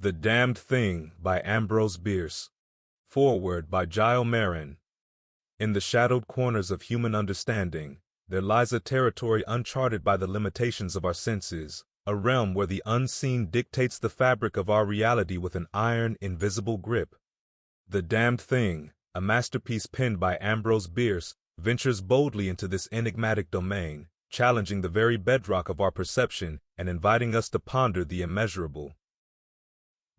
The Damned Thing by Ambrose Bierce. Foreword by Hugh Morgan. In the shadowed corners of human understanding, there lies a territory uncharted by the limitations of our senses, a realm where the unseen dictates the fabric of our reality with an iron, invisible grip. The Damned Thing, a masterpiece penned by Ambrose Bierce, ventures boldly into this enigmatic domain, challenging the very bedrock of our perception and inviting us to ponder the immeasurable.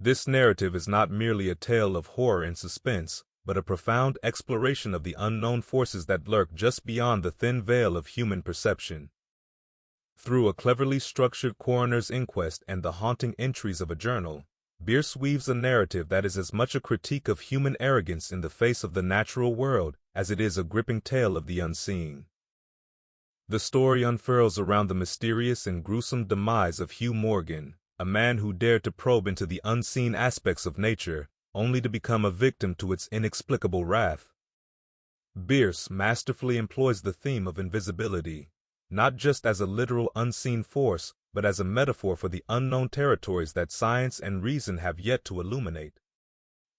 This narrative is not merely a tale of horror and suspense, but a profound exploration of the unknown forces that lurk just beyond the thin veil of human perception. Through a cleverly structured coroner's inquest and the haunting entries of a journal, Bierce weaves a narrative that is as much a critique of human arrogance in the face of the natural world as it is a gripping tale of the unseen. The story unfurls around the mysterious and gruesome demise of Hugh Morgan, a man who dared to probe into the unseen aspects of nature, only to become a victim to its inexplicable wrath. Bierce masterfully employs the theme of invisibility, not just as a literal unseen force, but as a metaphor for the unknown territories that science and reason have yet to illuminate.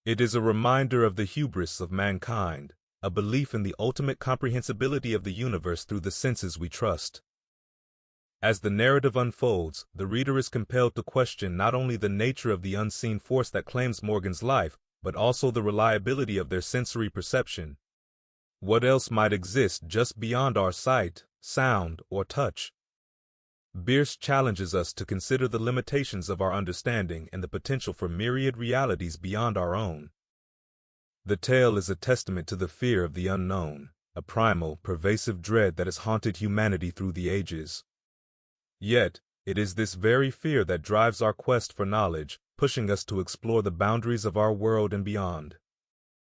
It is a reminder of the hubris of mankind, a belief in the ultimate comprehensibility of the universe through the senses we trust. As the narrative unfolds, the reader is compelled to question not only the nature of the unseen force that claims Morgan's life, but also the reliability of their sensory perception. What else might exist just beyond our sight, sound, or touch? Bierce challenges us to consider the limitations of our understanding and the potential for myriad realities beyond our own. The tale is a testament to the fear of the unknown, a primal, pervasive dread that has haunted humanity through the ages. Yet, it is this very fear that drives our quest for knowledge, pushing us to explore the boundaries of our world and beyond.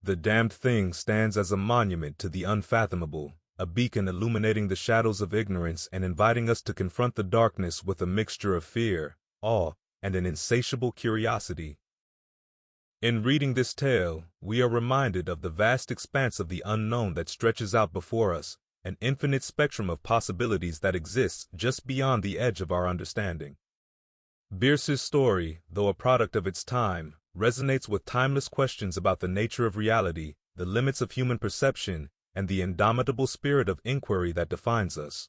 The Damned Thing stands as a monument to the unfathomable, a beacon illuminating the shadows of ignorance and inviting us to confront the darkness with a mixture of fear, awe, and an insatiable curiosity. In reading this tale, we are reminded of the vast expanse of the unknown that stretches out before us, an infinite spectrum of possibilities that exists just beyond the edge of our understanding. Bierce's story, though a product of its time, resonates with timeless questions about the nature of reality, the limits of human perception, and the indomitable spirit of inquiry that defines us.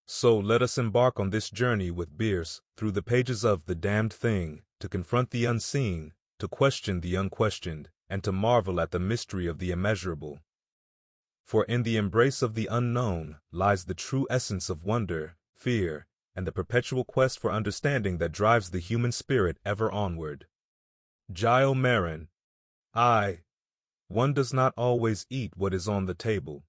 So let us embark on this journey with Bierce through the pages of The Damned Thing, to confront the unseen, to question the unquestioned, and to marvel at the mystery of the immeasurable. For in the embrace of the unknown lies the true essence of wonder, fear, and the perpetual quest for understanding that drives the human spirit ever onward. Hugh Morgan. One does not always eat what is on the table.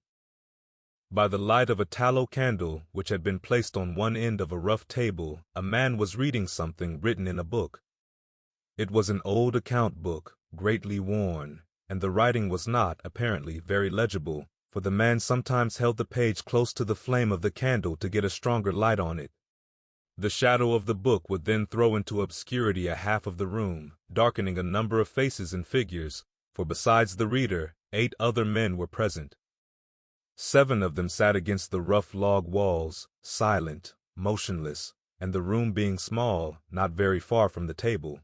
By the light of a tallow candle which had been placed on one end of a rough table, a man was reading something written in a book. It was an old account book, greatly worn, and the writing was not, apparently, very legible, for the man sometimes held the page close to the flame of the candle to get a stronger light on it. The shadow of the book would then throw into obscurity a half of the room, darkening a number of faces and figures, for besides the reader, 8 other men were present. 7 of them sat against the rough log walls, silent, motionless, and the room being small, not very far from the table.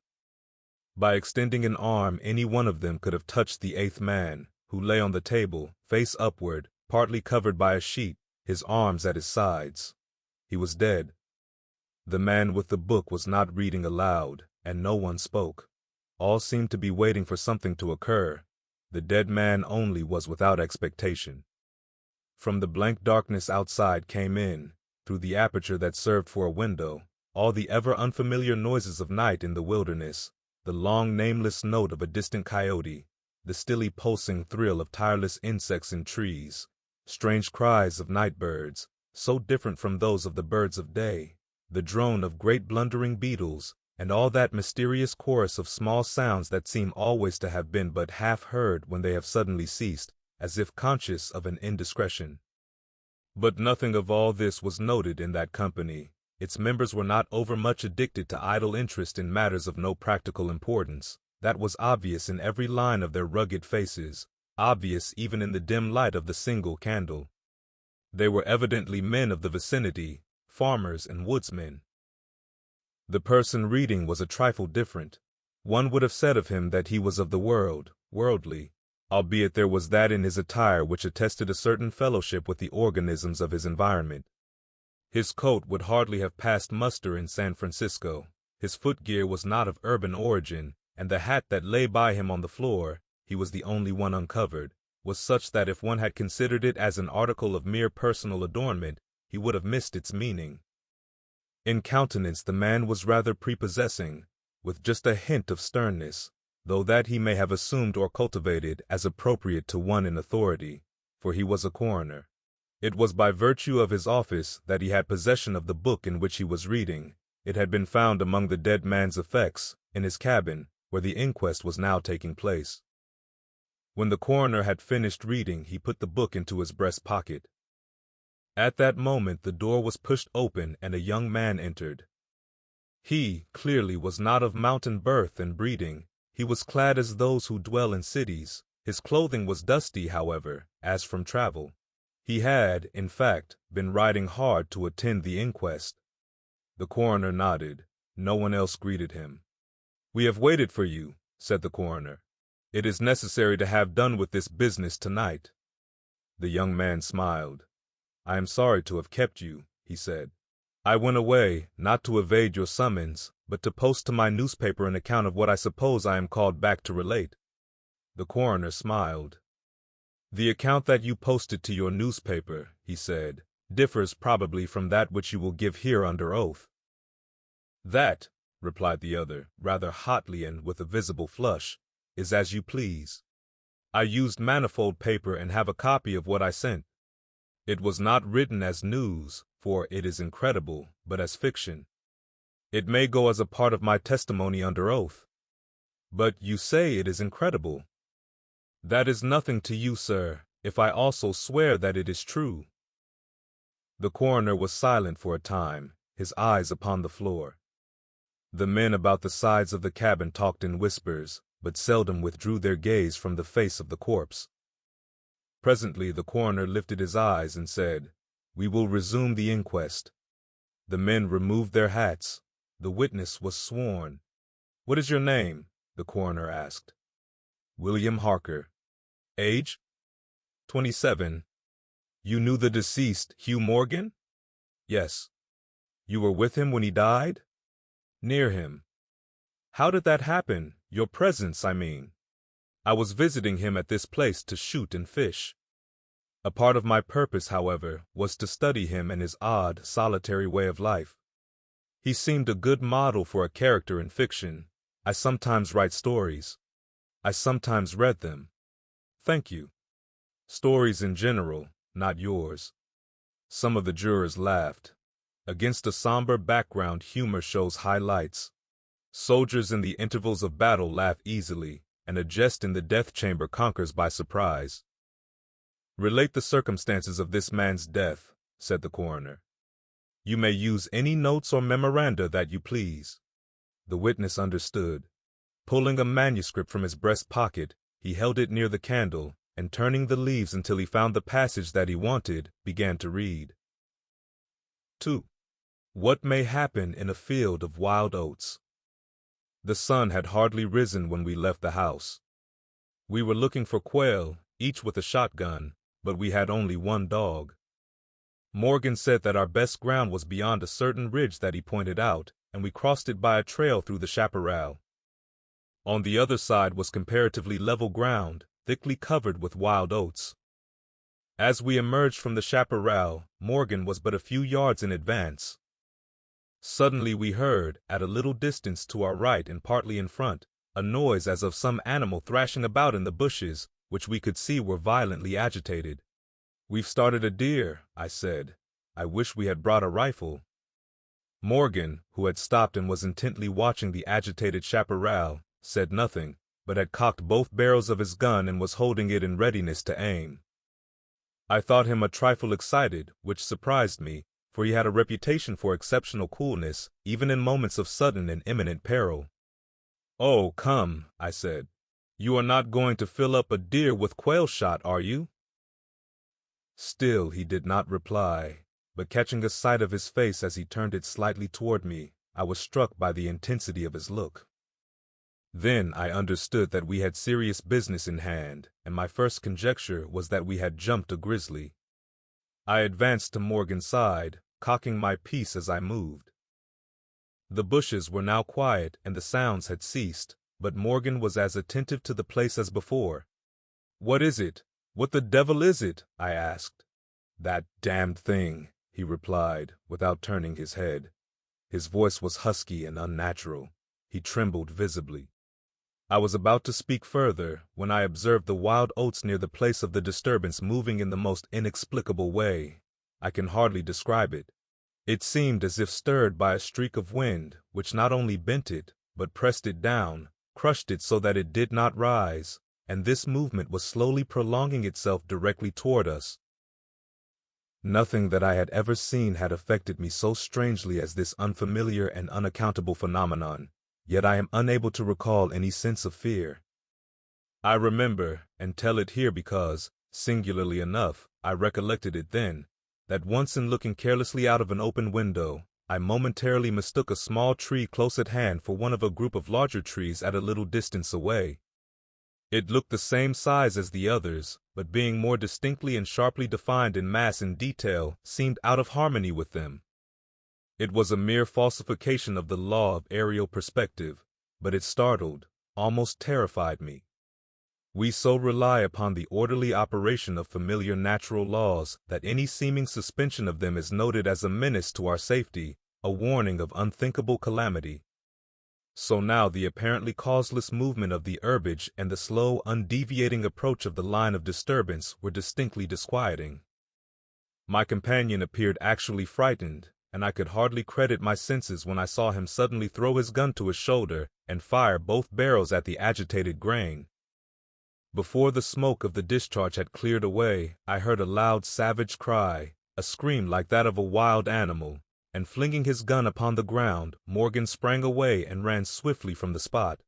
By extending an arm, any one of them could have touched the 8th man, who lay on the table, face upward, partly covered by a sheet, his arms at his sides. He was dead. The man with the book was not reading aloud, and no one spoke. All seemed to be waiting for something to occur. The dead man only was without expectation. From the blank darkness outside came in, through the aperture that served for a window, all the ever unfamiliar noises of night in the wilderness, the long nameless note of a distant coyote, the stilly pulsing thrill of tireless insects in trees, strange cries of night birds, so different from those of the birds of day, the drone of great blundering beetles, and all that mysterious chorus of small sounds that seem always to have been but half heard when they have suddenly ceased, as if conscious of an indiscretion. But nothing of all this was noted in that company. Its members were not overmuch addicted to idle interest in matters of no practical importance. That was obvious in every line of their rugged faces, obvious even in the dim light of the single candle. They were evidently men of the vicinity, farmers and woodsmen. The person reading was a trifle different. One would have said of him that he was of the world, worldly, albeit there was that in his attire which attested a certain fellowship with the organisms of his environment. His coat would hardly have passed muster in San Francisco, his footgear was not of urban origin, and the hat that lay by him on the floor, he was the only one uncovered, was such that if one had considered it as an article of mere personal adornment, he would have missed its meaning. In countenance the man was rather prepossessing, with just a hint of sternness, though that he may have assumed or cultivated as appropriate to one in authority, for he was a coroner. It was by virtue of his office that he had possession of the book in which he was reading. It had been found among the dead man's effects, in his cabin, where the inquest was now taking place. When the coroner had finished reading, he put the book into his breast pocket. At that moment the door was pushed open and a young man entered. He, clearly, was not of mountain birth and breeding. He was clad as those who dwell in cities. His clothing was dusty, however, as from travel. He had, in fact, been riding hard to attend the inquest. The coroner nodded. No one else greeted him. "We have waited for you," said the coroner. "It is necessary to have done with this business tonight." The young man smiled. "I am sorry to have kept you," he said. "I went away, not to evade your summons, but to post to my newspaper an account of what I suppose I am called back to relate." The coroner smiled. "The account that you posted to your newspaper," he said, "differs probably from that which you will give here under oath." "That," replied the other, rather hotly and with a visible flush, "is as you please. I used manifold paper and have a copy of what I sent. It was not written as news, for it is incredible, but as fiction. It may go as a part of my testimony under oath." "But you say it is incredible." "That is nothing to you, sir, if I also swear that it is true." The coroner was silent for a time, his eyes upon the floor. The men about the sides of the cabin talked in whispers, but seldom withdrew their gaze from the face of the corpse. Presently the coroner lifted his eyes and said, "We will resume the inquest." The men removed their hats. The witness was sworn. "What is your name?" the coroner asked. "William Harker." "Age?" 27. "You knew the deceased, Hugh Morgan?" "Yes." "You were with him when he died?" "Near him." "How did that happen? Your presence, I mean." "I was visiting him at this place to shoot and fish." A part of my purpose, however, was to study him and his odd, solitary way of life. He seemed a good model for a character in fiction. I sometimes write stories. I sometimes read them. "Thank you." "Stories in general, not yours." Some of the jurors laughed. Against a somber background, humor shows high lights. Soldiers in the intervals of battle laugh easily, and a jest in the death chamber conquers by surprise. "Relate the circumstances of this man's death," said the coroner. "You may use any notes or memoranda that you please." The witness understood. Pulling a manuscript from his breast pocket, he held it near the candle, and turning the leaves until he found the passage that he wanted, began to read. 2. What may happen in a field of wild oats? The sun had hardly risen when we left the house. We were looking for quail, each with a shotgun, but we had only one dog. Morgan said that our best ground was beyond a certain ridge that he pointed out, and we crossed it by a trail through the chaparral. On the other side was comparatively level ground, thickly covered with wild oats. As we emerged from the chaparral, Morgan was but a few yards in advance. Suddenly we heard, at a little distance to our right and partly in front, a noise as of some animal thrashing about in the bushes, which we could see were violently agitated. "We've started a deer," I said. "I wish we had brought a rifle." Morgan, who had stopped and was intently watching the agitated chaparral, said nothing, but had cocked both barrels of his gun and was holding it in readiness to aim. I thought him a trifle excited, which surprised me, for he had a reputation for exceptional coolness, even in moments of sudden and imminent peril. "Oh, come," I said. "You are not going to fill up a deer with quail shot, are you?" Still he did not reply, but catching a sight of his face as he turned it slightly toward me, I was struck by the intensity of his look. Then I understood that we had serious business in hand, and my first conjecture was that we had jumped a grizzly. I advanced to Morgan's side, cocking my piece as I moved. The bushes were now quiet and the sounds had ceased, but Morgan was as attentive to the place as before. "What is it? What the devil is it?" I asked. "That damned thing," he replied, without turning his head. His voice was husky and unnatural. He trembled visibly. I was about to speak further when I observed the wild oats near the place of the disturbance moving in the most inexplicable way. I can hardly describe it. It seemed as if stirred by a streak of wind, which not only bent it, but pressed it down, crushed it so that it did not rise, and this movement was slowly prolonging itself directly toward us. Nothing that I had ever seen had affected me so strangely as this unfamiliar and unaccountable phenomenon, yet I am unable to recall any sense of fear. I remember, and tell it here because, singularly enough, I recollected it then, that once in looking carelessly out of an open window, I momentarily mistook a small tree close at hand for one of a group of larger trees at a little distance away. It looked the same size as the others, but being more distinctly and sharply defined in mass and detail, seemed out of harmony with them. It was a mere falsification of the law of aerial perspective, but it startled, almost terrified me. We so rely upon the orderly operation of familiar natural laws that any seeming suspension of them is noted as a menace to our safety, a warning of unthinkable calamity. So now the apparently causeless movement of the herbage and the slow, undeviating approach of the line of disturbance were distinctly disquieting. My companion appeared actually frightened, and I could hardly credit my senses when I saw him suddenly throw his gun to his shoulder and fire both barrels at the agitated grain. Before the smoke of the discharge had cleared away, I heard a loud savage cry, a scream like that of a wild animal, and flinging his gun upon the ground, Morgan sprang away and ran swiftly from the spot.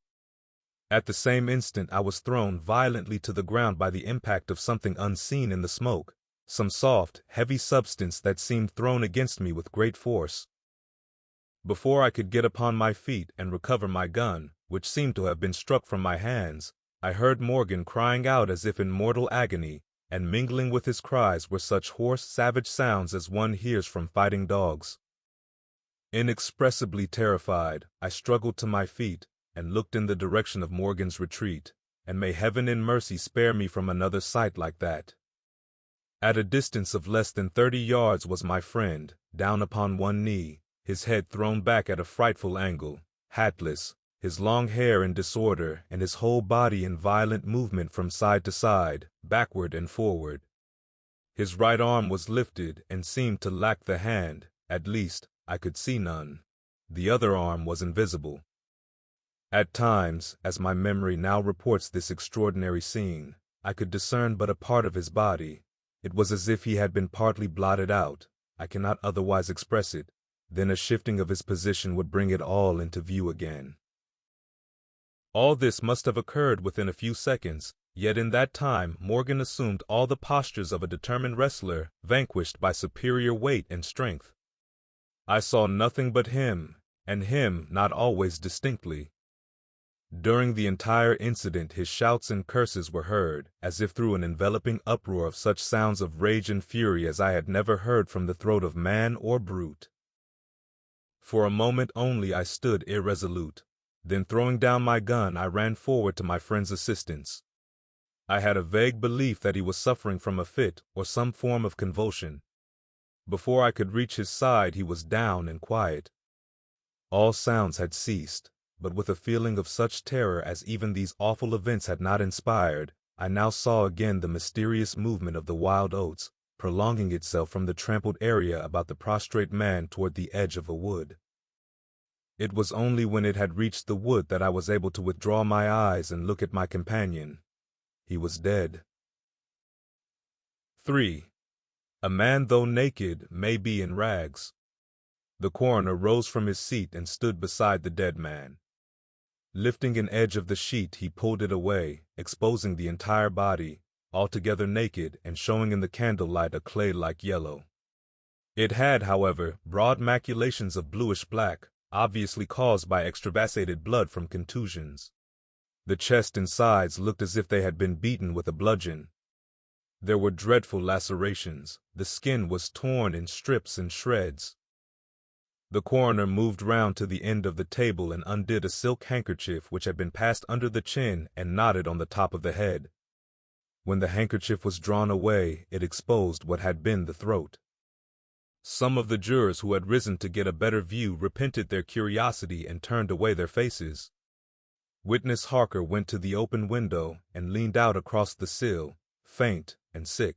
At the same instant I was thrown violently to the ground by the impact of something unseen in the smoke, some soft, heavy substance that seemed thrown against me with great force. Before I could get upon my feet and recover my gun, which seemed to have been struck from my hands, I heard Morgan crying out as if in mortal agony, and mingling with his cries were such hoarse, savage sounds as one hears from fighting dogs. Inexpressibly terrified, I struggled to my feet and looked in the direction of Morgan's retreat, and may heaven in mercy spare me from another sight like that. At a distance of less than 30 yards was my friend, down upon one knee, his head thrown back at a frightful angle, hatless, his long hair in disorder and his whole body in violent movement from side to side, backward and forward. His right arm was lifted and seemed to lack the hand, at least, I could see none. The other arm was invisible. At times, as my memory now reports this extraordinary scene, I could discern but a part of his body. It was as if he had been partly blotted out. I cannot otherwise express it. Then a shifting of his position would bring it all into view again. All this must have occurred within a few seconds, yet in that time Morgan assumed all the postures of a determined wrestler vanquished by superior weight and strength. I saw nothing but him, and him not always distinctly. During the entire incident his shouts and curses were heard, as if through an enveloping uproar of such sounds of rage and fury as I had never heard from the throat of man or brute. For a moment only I stood irresolute. Then throwing down my gun I ran forward to my friend's assistance. I had a vague belief that he was suffering from a fit or some form of convulsion. Before I could reach his side he was down and quiet. All sounds had ceased, but with a feeling of such terror as even these awful events had not inspired, I now saw again the mysterious movement of the wild oats, prolonging itself from the trampled area about the prostrate man toward the edge of a wood. It was only when it had reached the wood that I was able to withdraw my eyes and look at my companion. He was dead. 3. A man, though naked, may be in rags. The coroner rose from his seat and stood beside the dead man. Lifting an edge of the sheet, he pulled it away, exposing the entire body, altogether naked and showing in the candlelight a clay-like yellow. It had, however, broad maculations of bluish black, obviously caused by extravasated blood from contusions. The chest and sides looked as if they had been beaten with a bludgeon. There were dreadful lacerations. The skin was torn in strips and shreds. The coroner moved round to the end of the table and undid a silk handkerchief which had been passed under the chin and knotted on the top of the head. When the handkerchief was drawn away, it exposed what had been the throat. Some of the jurors who had risen to get a better view repented their curiosity and turned away their faces. Witness Harker went to the open window and leaned out across the sill, faint and sick.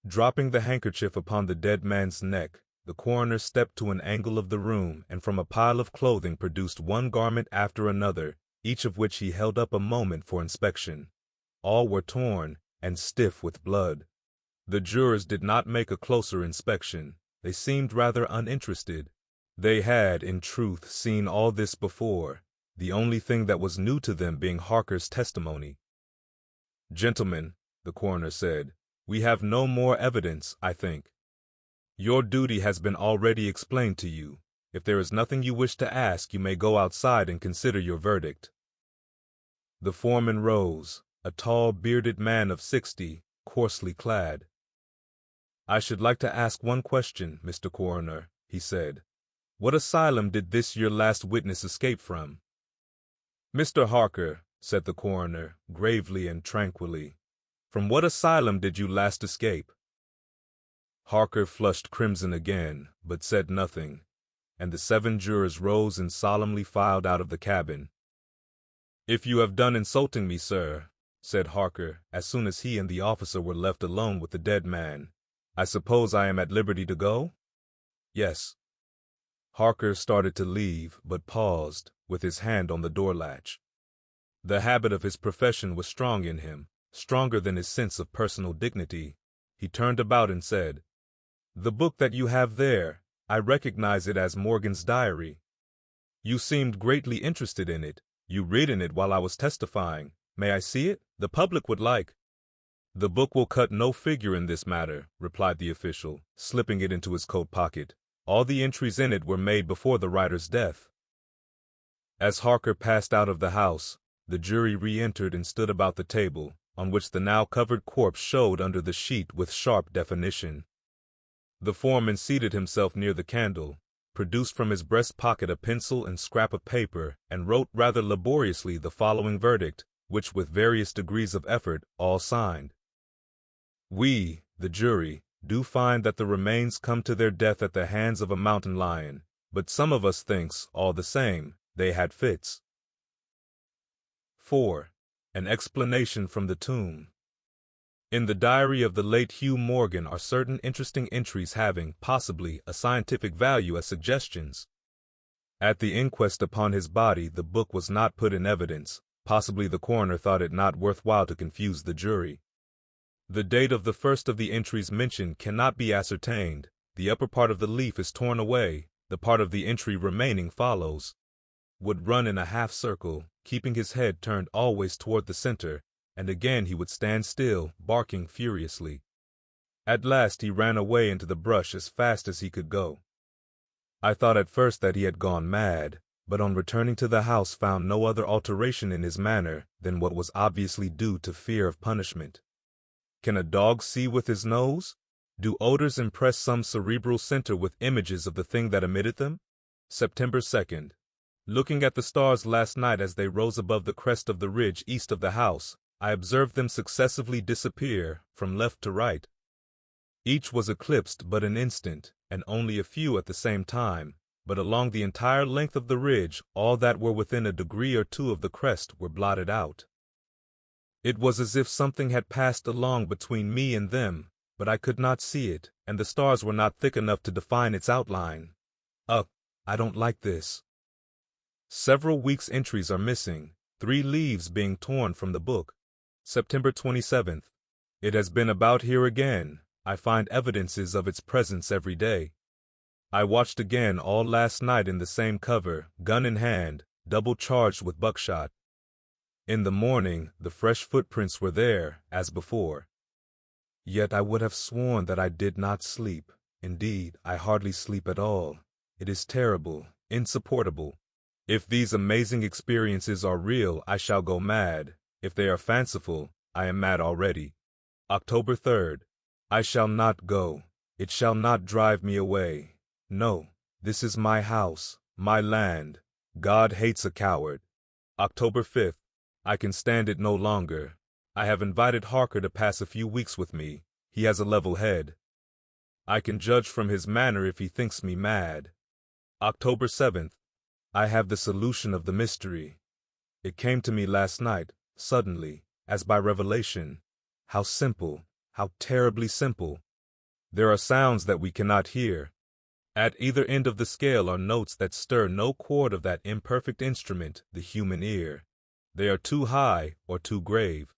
Dropping the handkerchief upon the dead man's neck, the coroner stepped to an angle of the room and from a pile of clothing produced one garment after another, each of which he held up a moment for inspection. All were torn and stiff with blood. The jurors did not make a closer inspection. They seemed rather uninterested. They had, in truth, seen all this before, the only thing that was new to them being Harker's testimony. "Gentlemen," the coroner said, "we have no more evidence, I think. Your duty has been already explained to you. If there is nothing you wish to ask, you may go outside and consider your verdict." The foreman rose, a tall, bearded man of 60, coarsely clad. "I should like to ask one question, Mr. Coroner," he said. "What asylum did this your last witness escape from?" "Mr. Harker," said the coroner, gravely and tranquilly, "from what asylum did you last escape?" Harker flushed crimson again, but said nothing, and the 7 jurors rose and solemnly filed out of the cabin. "If you have done insulting me, sir," said Harker, as soon as he and the officer were left alone with the dead man, "I suppose I am at liberty to go?" "Yes." Harker started to leave, but paused, with his hand on the door latch. The habit of his profession was strong in him, stronger than his sense of personal dignity. He turned about and said, "The book that you have there, I recognize it as Morgan's diary. You seemed greatly interested in it. You read in it while I was testifying. May I see it? The public would like." "The book will cut no figure in this matter," replied the official, slipping it into his coat pocket. "All the entries in it were made before the writer's death." As Harker passed out of the house, the jury re-entered and stood about the table, on which the now covered corpse showed under the sheet with sharp definition. The foreman seated himself near the candle, produced from his breast pocket a pencil and scrap of paper, and wrote rather laboriously the following verdict, which with various degrees of effort all signed. "We, the jury, do find that the remains come to their death at the hands of a mountain lion, but some of us thinks, all the same, they had fits." 4. An explanation from the tomb. In the diary of the late Hugh Morgan are certain interesting entries having, possibly, a scientific value as suggestions. At the inquest upon his body, the book was not put in evidence. Possibly the coroner thought it not worthwhile to confuse the jury. The date of the first of the entries mentioned cannot be ascertained. The upper part of the leaf is torn away. The part of the entry remaining follows. Would run in a half circle, keeping his head turned always toward the center, and again he would stand still, barking furiously. At last he ran away into the brush as fast as he could go. I thought at first that he had gone mad, but on returning to the house found no other alteration in his manner than what was obviously due to fear of punishment. Can a dog see with his nose? Do odors impress some cerebral center with images of the thing that emitted them? September 2nd. Looking at the stars last night as they rose above the crest of the ridge east of the house, I observed them successively disappear, from left to right. Each was eclipsed but an instant, and only a few at the same time, but along the entire length of the ridge, all that were within a degree or two of the crest were blotted out. It was as if something had passed along between me and them, but I could not see it, and the stars were not thick enough to define its outline. I don't like this. Several weeks' entries are missing, 3 leaves being torn from the book. September 27th. It has been about here again. I find evidences of its presence every day. I watched again all last night in the same cover, gun in hand, double charged with buckshot. In the morning, the fresh footprints were there, as before. Yet I would have sworn that I did not sleep. Indeed, I hardly sleep at all. It is terrible, insupportable. If these amazing experiences are real, I shall go mad. If they are fanciful, I am mad already. October 3rd. I shall not go. It shall not drive me away. No, this is my house, my land. God hates a coward. October 5th. I can stand it no longer. I have invited Harker to pass a few weeks with me. He has a level head. I can judge from his manner if he thinks me mad. October 7th. I have the solution of the mystery. It came to me last night, suddenly, as by revelation. How simple, how terribly simple. There are sounds that we cannot hear. At either end of the scale are notes that stir no chord of that imperfect instrument, the human ear. They are too high or too grave.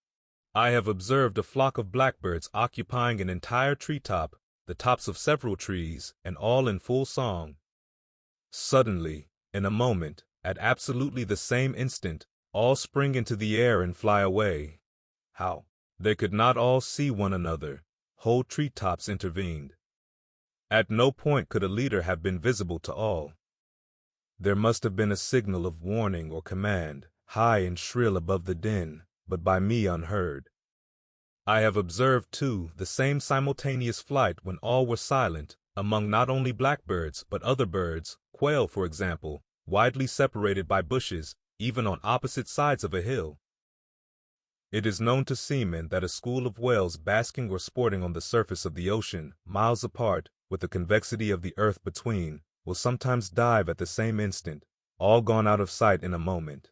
I have observed a flock of blackbirds occupying an entire treetop, the tops of several trees, and all in full song. Suddenly, in a moment, at absolutely the same instant, all spring into the air and fly away. How? They could not all see one another. Whole treetops intervened. At no point could a leader have been visible to all. There must have been a signal of warning or command, high and shrill above the din, but by me unheard. I have observed, too, the same simultaneous flight when all were silent, among not only blackbirds but other birds, quail for example, widely separated by bushes, even on opposite sides of a hill. It is known to seamen that a school of whales basking or sporting on the surface of the ocean, miles apart, with the convexity of the earth between, will sometimes dive at the same instant, all gone out of sight in a moment.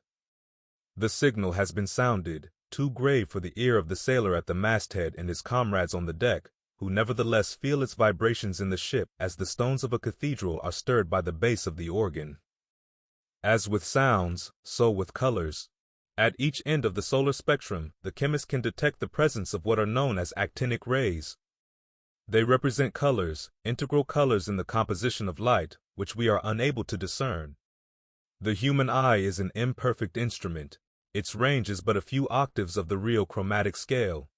The signal has been sounded, too grave for the ear of the sailor at the masthead and his comrades on the deck, who nevertheless feel its vibrations in the ship as the stones of a cathedral are stirred by the bass of the organ. As with sounds, so with colors. At each end of the solar spectrum, the chemist can detect the presence of what are known as actinic rays. They represent colors, integral colors in the composition of light, which we are unable to discern. The human eye is an imperfect instrument. Its range is but a few octaves of the real chromatic scale.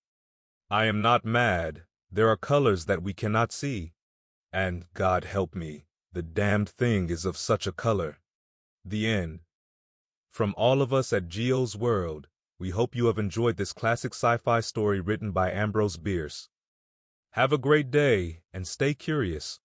I am not mad. There are colors that we cannot see. And, God help me, the damned thing is of such a color. The end. From all of us at Geo's World, we hope you have enjoyed this classic sci-fi story written by Ambrose Bierce. Have a great day, and stay curious.